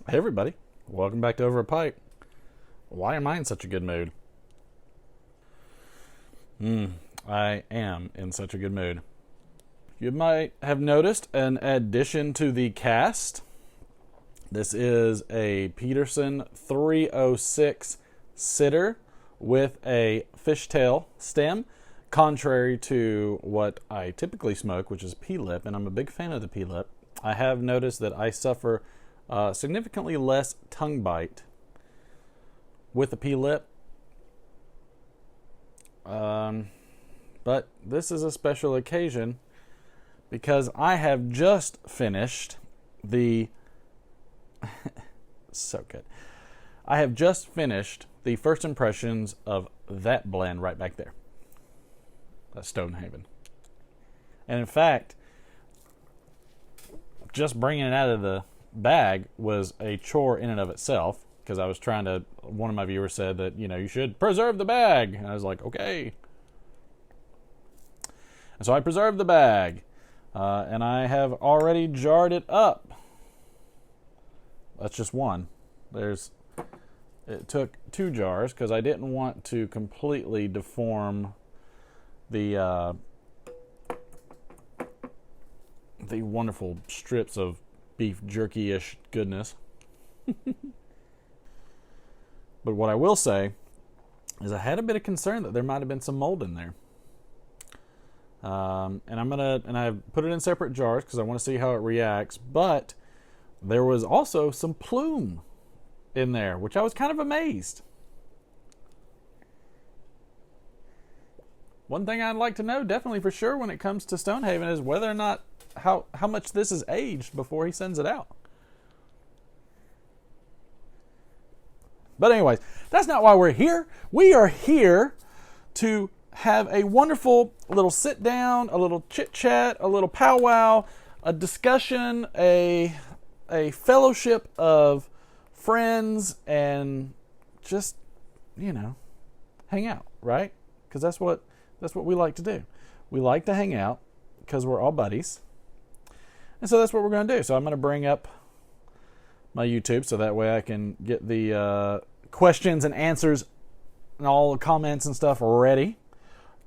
Hey everybody, welcome back to Over a Pipe. Why am I in such a good mood? I am in such a good mood. You might have noticed an addition to the cast. This is a Peterson 306 sitter with a fishtail stem, contrary to what I typically smoke, which is P-lip, and I'm a big fan of the P-lip. I have noticed that I suffer significantly less tongue bite with the P-lip. But this is a special occasion because I have just finished the so good. I have just finished the first impressions of that blend right back there. That's Stonehaven. And in fact, just bringing it out of the bag was a chore in and of itself because I was trying to, one of my viewers said that, you should preserve the bag. And I was like, okay. And so I preserved the bag. And I have already jarred it up. That's just one. It took 2 jars because I didn't want to completely deform the wonderful strips of beef jerky-ish goodness. But what I will say is I had a bit of concern that there might have been some mold in there. And I put it in separate jars because I want to see how it reacts. But there was also some plume in there, which I was kind of amazed. One thing I'd like to know, definitely for sure, when it comes to Stonehaven, is whether or not how much this is aged before he sends it out. But anyways, that's not why we're here. We are here to have a wonderful little sit down, a little chit chat, a little powwow, a discussion, a fellowship of friends, and just hang out, right? Because that's what we like to do. We like to hang out because we're all buddies, and so that's what we're going to do. So I'm going to bring up my YouTube so that way I can get the questions and answers and all the comments and stuff ready.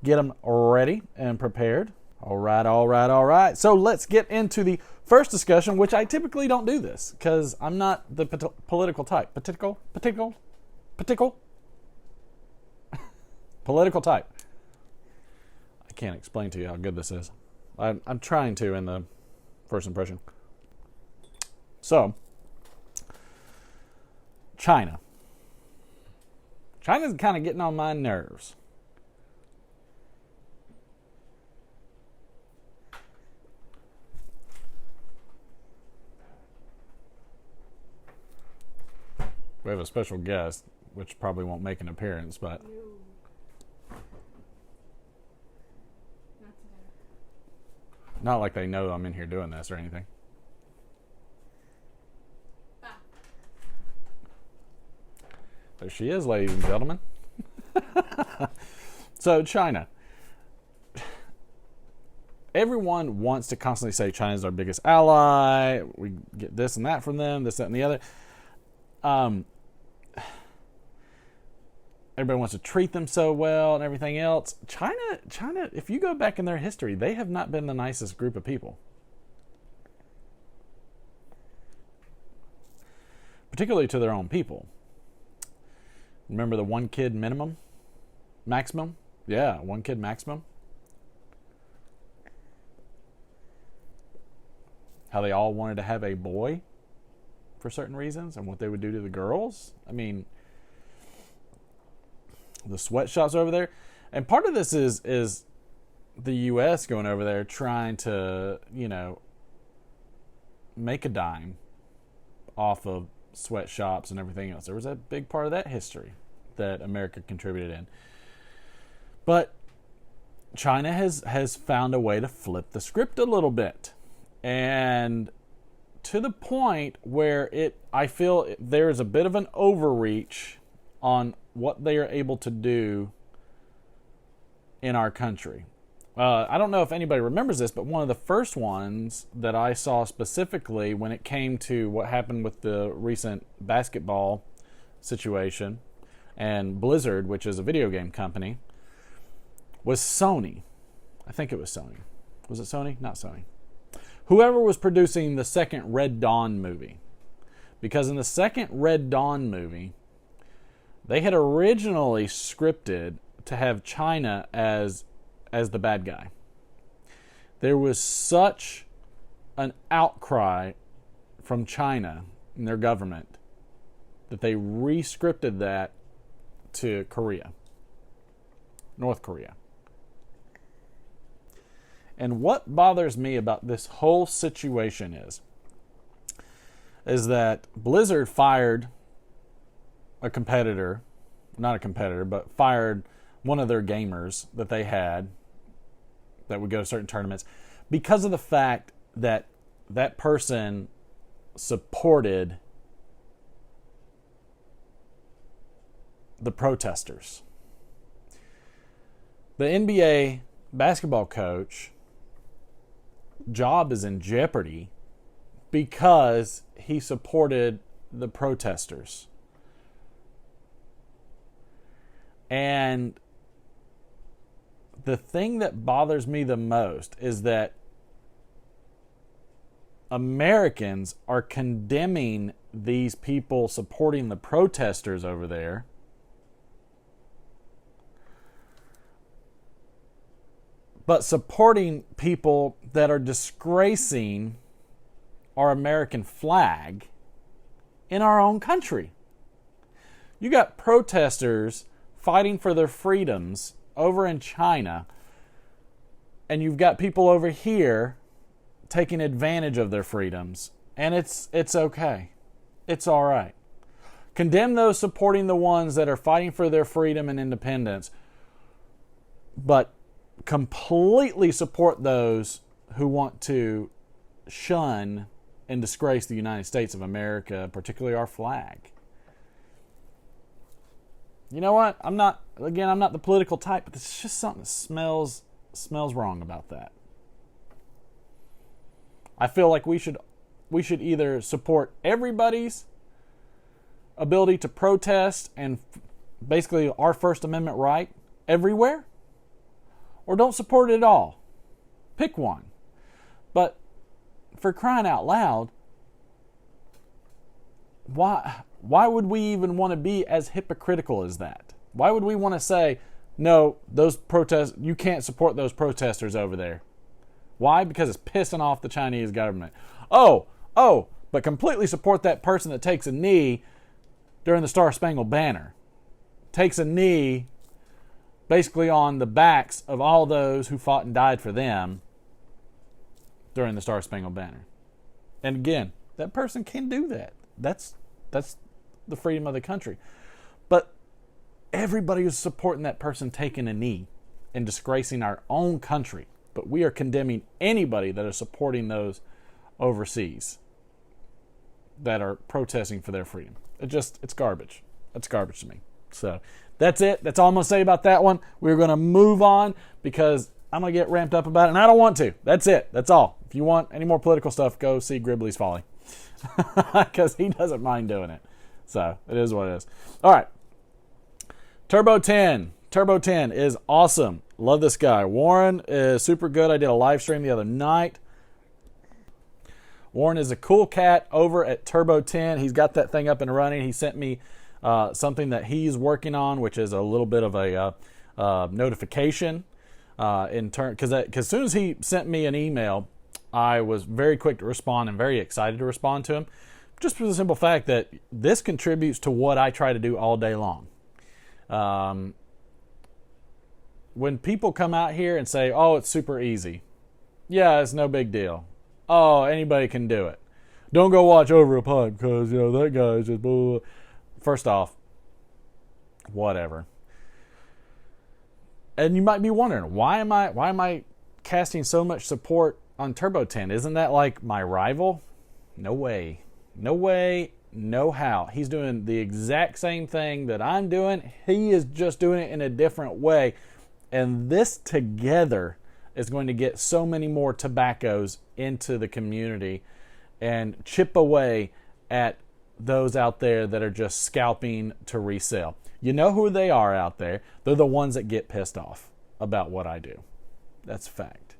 Get them ready and prepared. All right. So let's get into the first discussion, which I typically don't do this because I'm not the political type. Political type. I can't explain to you how good this is. I'm trying to in the first impression. So, China's kind of getting on my nerves. We have a special guest, which probably won't make an appearance, but not like they know I'm in here doing this or anything. There she is, ladies and gentlemen. So, China. Everyone wants to constantly say China's our biggest ally. We get this and that from them, this, that, and the other. Everybody wants to treat them so well and everything else. China, if you go back in their history, they have not been the nicest group of people. Particularly to their own people. Remember the one kid maximum? Yeah, one kid maximum. How they all wanted to have a boy for certain reasons and what they would do to the girls. I mean, the sweatshops over there. And part of this is the U.S. going over there trying to, make a dime off of sweatshops and everything else. There was a big part of that history that America contributed in. But China has found a way to flip the script a little bit. And to the point where I feel there's a bit of an overreach on what they are able to do in our country. I don't know if anybody remembers this, but one of the first ones that I saw specifically when it came to what happened with the recent basketball situation and Blizzard, which is a video game company, was Sony. I think it was Sony. Was it Sony? Not Sony. Whoever was producing the second Red Dawn movie. Because in the second Red Dawn movie, they had originally scripted to have China as the bad guy. There was such an outcry from China and their government that they re-scripted that to Korea, North Korea. And what bothers me about this whole situation is that Blizzard fired a competitor, not a competitor, but fired one of their gamers that they had that would go to certain tournaments because of the fact that that person supported the protesters. The NBA basketball coach job is in jeopardy because he supported the protesters. And the thing that bothers me the most is that Americans are condemning these people supporting the protesters over there, but supporting people that are disgracing our American flag in our own country. You got protesters fighting for their freedoms over in China, and you've got people over here taking advantage of their freedoms, and it's okay. It's all right. Condemn those supporting the ones that are fighting for their freedom and independence, but completely support those who want to shun and disgrace the United States of America, particularly our flag. You know what? I'm not the political type, but it's just something that smells wrong about that. I feel like we should either support everybody's ability to protest and basically our First Amendment right everywhere, or don't support it at all. Pick one. But for crying out loud, why would we even want to be as hypocritical as that? Why would we want to say, no, those protests, you can't support those protesters over there? Why? Because it's pissing off the Chinese government. Oh, but completely support that person that takes a knee during the Star-Spangled Banner. Takes a knee basically on the backs of all those who fought and died for them during the Star-Spangled Banner. And again, that person can do that. That's the freedom of the country. But everybody is supporting that person taking a knee and disgracing our own country. But we are condemning anybody that is supporting those overseas that are protesting for their freedom. It's garbage. That's garbage to me. So that's it. That's all I'm going to say about that one. We're going to move on because I'm going to get ramped up about it, and I don't want to. That's it. That's all. If you want any more political stuff, go see Gribley's Folly because he doesn't mind doing it. So it is what it is. All right. TurboTin. TurboTin is awesome. Love this guy. Warren is super good. I did a live stream the other night. Warren is a cool cat over at TurboTin. He's got that thing up and running. He sent me something that he's working on, which is a little bit of a notification in turn. Because as soon as he sent me an email, I was very quick to respond and very excited to respond to him. Just for the simple fact that this contributes to what I try to do all day long. When people come out here and say, oh, it's super easy. Yeah, it's no big deal. Oh, anybody can do it. Don't go watch Over a Pipe because, that guy is just blah. First off, whatever. And you might be wondering, why am I casting so much support on TurboTin? Isn't that like my rival? No way. No way, no how. He's doing the exact same thing that I'm doing. He is just doing it in a different way. And this together is going to get so many more tobaccos into the community and chip away at those out there that are just scalping to resell. You know who they are out there. They're the ones that get pissed off about what I do. That's fact.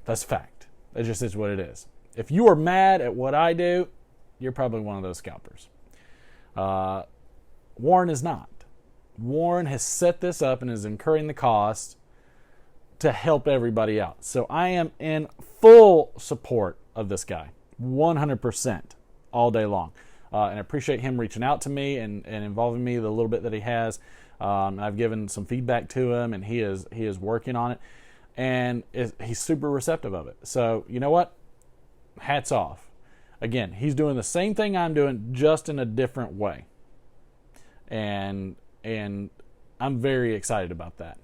That's fact. It just is what it is. If you are mad at what I do, you're probably one of those scalpers. Warren is not. Warren has set this up and is incurring the cost to help everybody out. So I am in full support of this guy, 100% all day long. And I appreciate him reaching out to me and involving me the little bit that he has. I've given some feedback to him, and he is working on it. And he's super receptive of it. So you know what? Hats off. Again, he's doing the same thing I'm doing, just in a different way. And I'm very excited about that.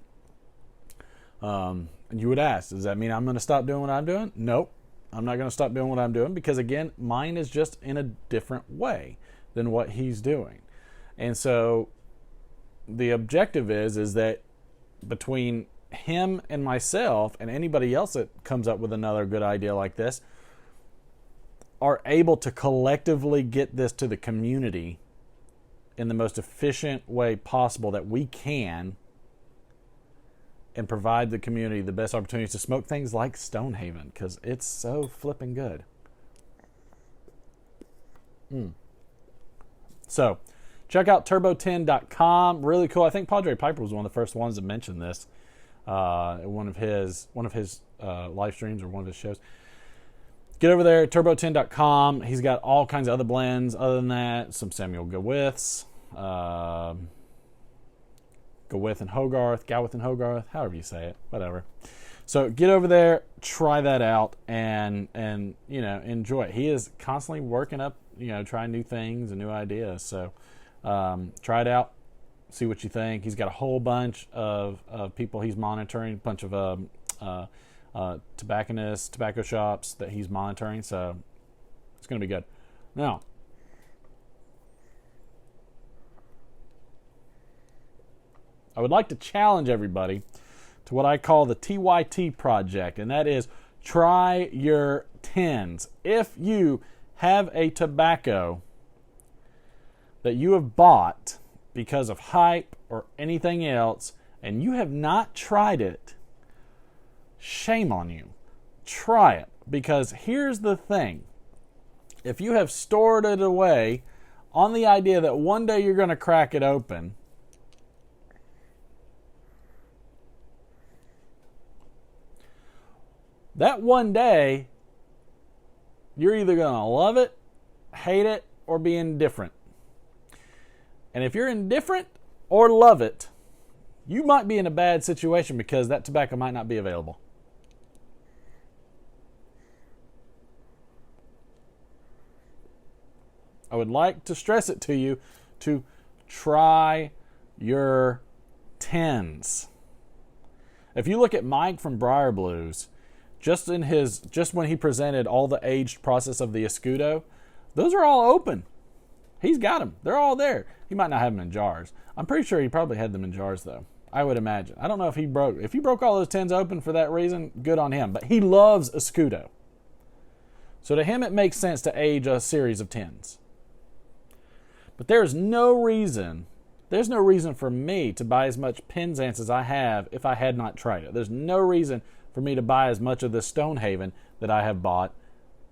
And you would ask, does that mean I'm going to stop doing what I'm doing? Nope. I'm not going to stop doing what I'm doing because, again, mine is just in a different way than what he's doing. And so the objective is that between him and myself and anybody else that comes up with another good idea like this are able to collectively get this to the community in the most efficient way possible that we can, and provide the community the best opportunities to smoke things like Stonehaven, because it's so flipping good. So check out TurboTin.com. Really cool. I think Padre Piper was one of the first ones to mention this. One of his live streams or one of his shows. Get over there, TurboTin.com. He's got all kinds of other blends. Other than that, some Samuel Gawiths, Gawith and Hogarth, however you say it, whatever. So get over there, try that out, and enjoy it. He is constantly working up, trying new things and new ideas. So try it out, see what you think. He's got a whole bunch of people he's monitoring, a bunch of tobacconists, tobacco shops that he's monitoring. So it's going to be good. Now, I would like to challenge everybody to what I call the TYT project, and that is try your tins. If you have a tobacco that you have bought because of hype or anything else, and you have not tried it, shame on you. Try it, because here's the thing. If you have stored it away on the idea that one day you're going to crack it open, that one day, you're either going to love it, hate it, or be indifferent. And if you're indifferent or love it, you might be in a bad situation because that tobacco might not be available. I would like to stress it to you to try your tins. If you look at Mike from Briar Blues, just when he presented all the aged process of the Escudo, those are all open. He's got them. They're all there. He might not have them in jars. I'm pretty sure he probably had them in jars, though. I would imagine. I don't know if he broke all those tins open for that reason, good on him. But he loves Escudo. So to him, it makes sense to age a series of tins. But there's no reason for me to buy as much Penzance as I have if I had not tried it. There's no reason for me to buy as much of this Stonehaven that I have bought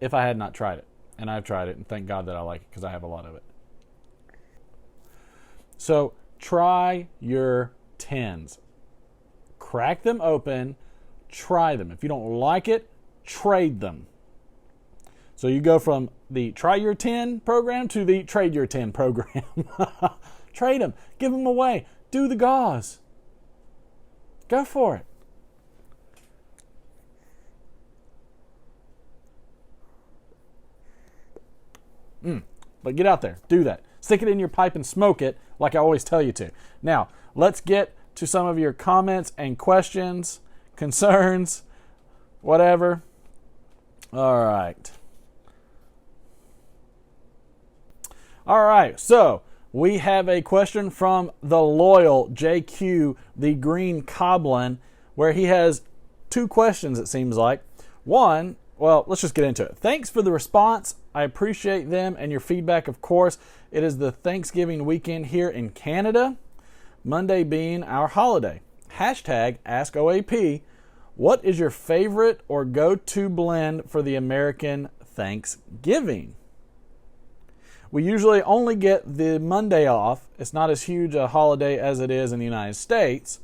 if I had not tried it. And I've tried it, and thank God that I like it because I have a lot of it. So try your tins. Crack them open, try them. If you don't like it, trade them. So you go from the Try Your Tin program to the Trade Your Tin program. Trade them. Give them away. Do the gauze. Go for it. But get out there. Do that. Stick it in your pipe and smoke it like I always tell you to. Now, let's get to some of your comments and questions, concerns, whatever. All right. So we have a question from the loyal JQ, the Green Coblin, where he has two questions, it seems like. One, well, let's just get into it. Thanks for the response. I appreciate them and your feedback, of course. It is the Thanksgiving weekend here in Canada, Monday being our holiday. Hashtag AskOAP. What is your favorite or go-to blend for the American Thanksgiving? We usually only get the Monday off. It's not as huge a holiday as it is in the United States.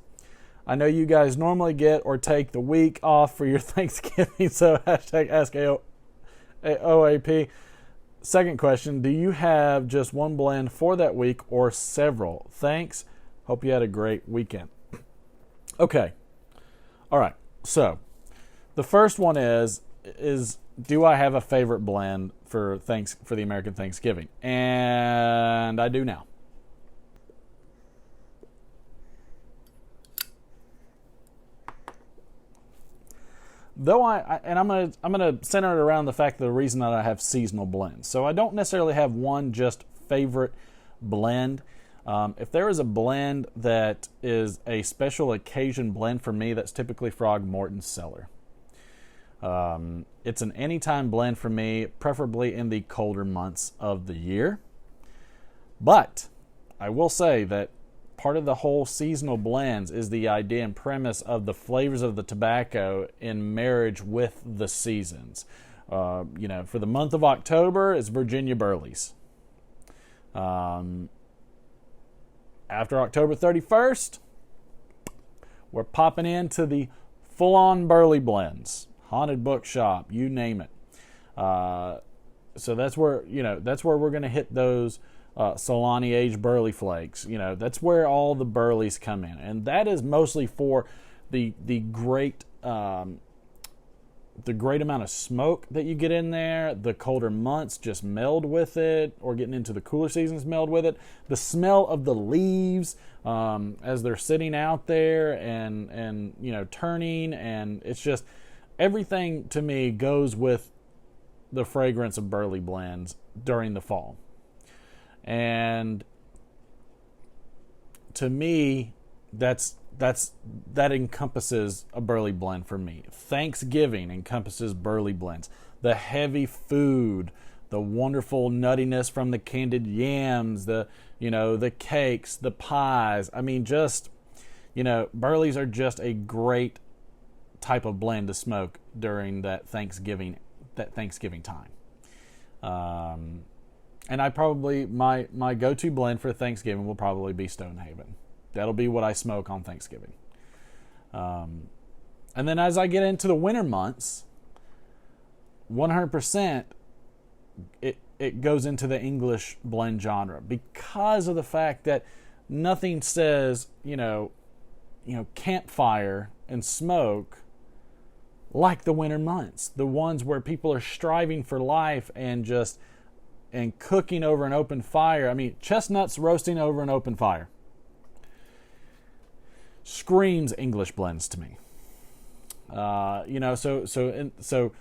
I know you guys normally get or take the week off for your Thanksgiving, so hashtag AskOAP. Second question, do you have just one blend for that week or several? Thanks. Hope you had a great weekend. Okay. All right. So the first one is do I have a favorite blend for the American Thanksgiving? And I do now. Though I'm gonna center it around the fact that the reason that I have seasonal blends. So I don't necessarily have one just favorite blend. If there is a blend that is a special occasion blend for me, that's typically Frog Morton's Cellar. It's an anytime blend for me, preferably in the colder months of the year. But I will say that part of the whole seasonal blends is the idea and premise of the flavors of the tobacco in marriage with the seasons. For the month of October, it's Virginia Burleys. After October 31st, we're popping into the full-on Burley blends. Haunted Bookshop, you name it. So that's where we're going to hit those Solani aged Burley flakes. That's where all the Burleys come in, and that is mostly for the great amount of smoke that you get in there. The colder months just meld with it, or getting into the cooler seasons meld with it. The smell of the leaves as they're sitting out there and turning, and it's just everything to me goes with the fragrance of Burley blends during the fall. And to me, that encompasses a Burley blend for me. Thanksgiving encompasses Burley blends. The heavy food, the wonderful nuttiness from the candied yams, the cakes, the pies. I mean, Burleys are just a great type of blend to smoke during that Thanksgiving time. And I probably my go-to blend for Thanksgiving will probably be Stonehaven. That'll be what I smoke on Thanksgiving. And then as I get into the winter months, 100% it goes into the English blend genre, because of the fact that nothing says campfire and smoke like the winter months, the ones where people are striving for life and cooking over an open fire. I mean, chestnuts roasting over an open fire screams English blends to me. So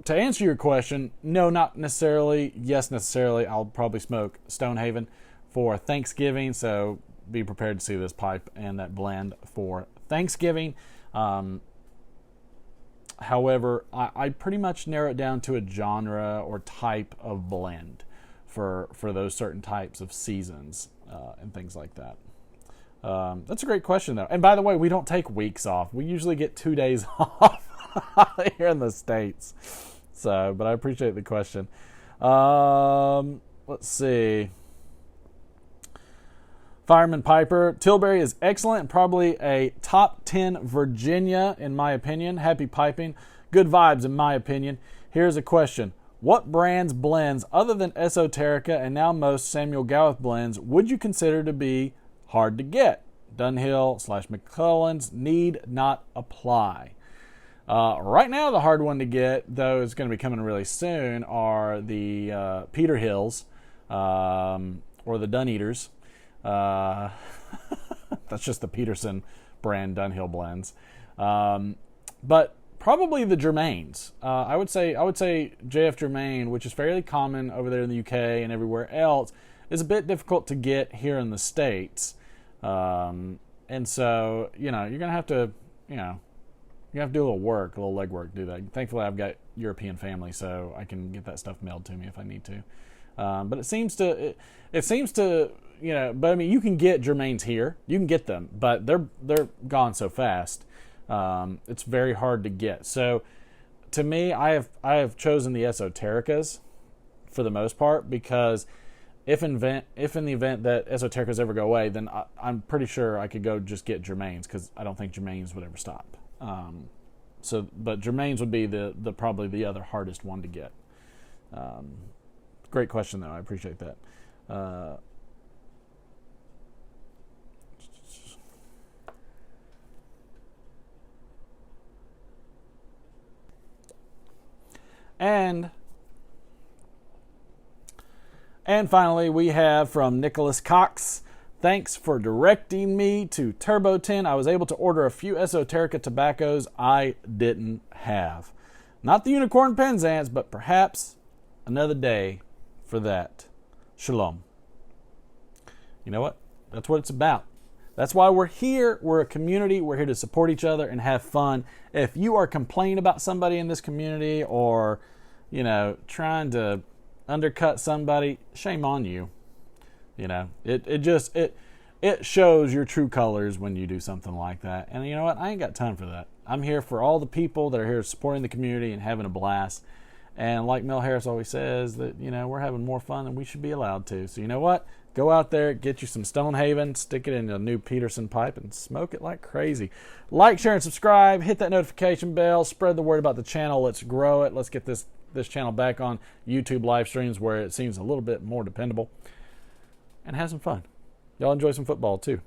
to answer your question, no, not necessarily. Yes, necessarily. I'll probably smoke Stonehaven for Thanksgiving, so be prepared to see this pipe and that blend for Thanksgiving. However, I pretty much narrow it down to a genre or type of blend for those certain types of seasons and things like that. That's a great question, though. And by the way, we don't take weeks off. We usually get 2 days off here in the States. But I appreciate the question. Let's see. Fireman Piper, Tilbury is excellent and probably a top 10 Virginia, in my opinion. Happy piping. Good vibes, in my opinion. Here's a question. What brands blends, other than Esoterica and now most Samuel Gawith blends, would you consider to be hard to get? Dunhill/McClellan's need not apply. Right now, the hard one to get, though is going to be coming really soon, are the Peter Hills or the Duneaters. That's just the Peterson brand Dunhill blends. But probably the Germains. I would say JF Germain, which is fairly common over there in the UK and everywhere else, is a bit difficult to get here in the States. And so, you're going to have to, you have to do a little work, a little legwork to do that. Thankfully, I've got European family, so I can get that stuff mailed to me if I need to. But it seems to, but I mean, you can get Germains here. You can get them, but they're gone so fast. It's very hard to get. So, to me, I have chosen the esotericas for the most part, because if in the event that esotericas ever go away, then I'm pretty sure I could go just get Germains, because I don't think Germains would ever stop. But Germains would be the probably the other hardest one to get. Great question, though. I appreciate that. And finally, we have from Nicholas Cox. Thanks for directing me to TurboTin. I was able to order a few esoterica tobaccos I didn't have. Not the unicorn Penzance, but perhaps another day for that. Shalom. You know what? That's what it's about. That's why we're here. We're a community. We're here to support each other and have fun. If you are complaining about somebody in this community, or, trying to undercut somebody, shame on you. It shows your true colors when you do something like that. And you know what? I ain't got time for that. I'm here for all the people that are here supporting the community and having a blast. And like Mel Harris always says, that, we're having more fun than we should be allowed to. So you know what? Go out there, get you some Stonehaven, stick it in a new Peterson pipe, and smoke it like crazy. Like, share, and subscribe. Hit that notification bell. Spread the word about the channel. Let's grow it. Let's get this channel back on YouTube live streams, where it seems a little bit more dependable. And have some fun. Y'all enjoy some football, too.